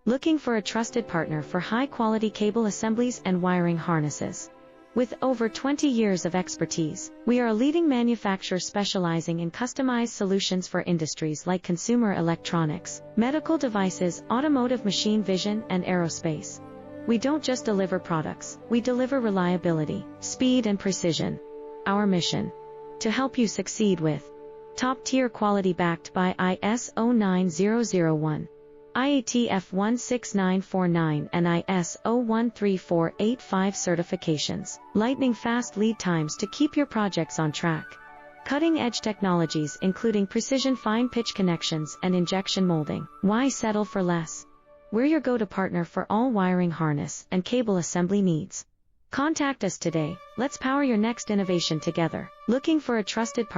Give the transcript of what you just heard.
Looking for a trusted partner for high-quality cable assemblies and wiring harnesses? With over 20 years of expertise, we are a leading manufacturer specializing in customized solutions for industries like consumer electronics, medical devices, automotive machine vision, and aerospace. We don't just deliver products, we deliver reliability, speed, and precision. Our mission: to help you succeed with top-tier quality backed by ISO 9001, IATF 16949 and ISO 13485 certifications, lightning-fast lead times to keep your projects on track. Cutting-edge technologies including precision fine-pitch connections and injection molding. Why settle for less? We're your go-to partner for all wiring harness and cable assembly needs. Contact us today. Let's power your next innovation together. Looking for a trusted partner?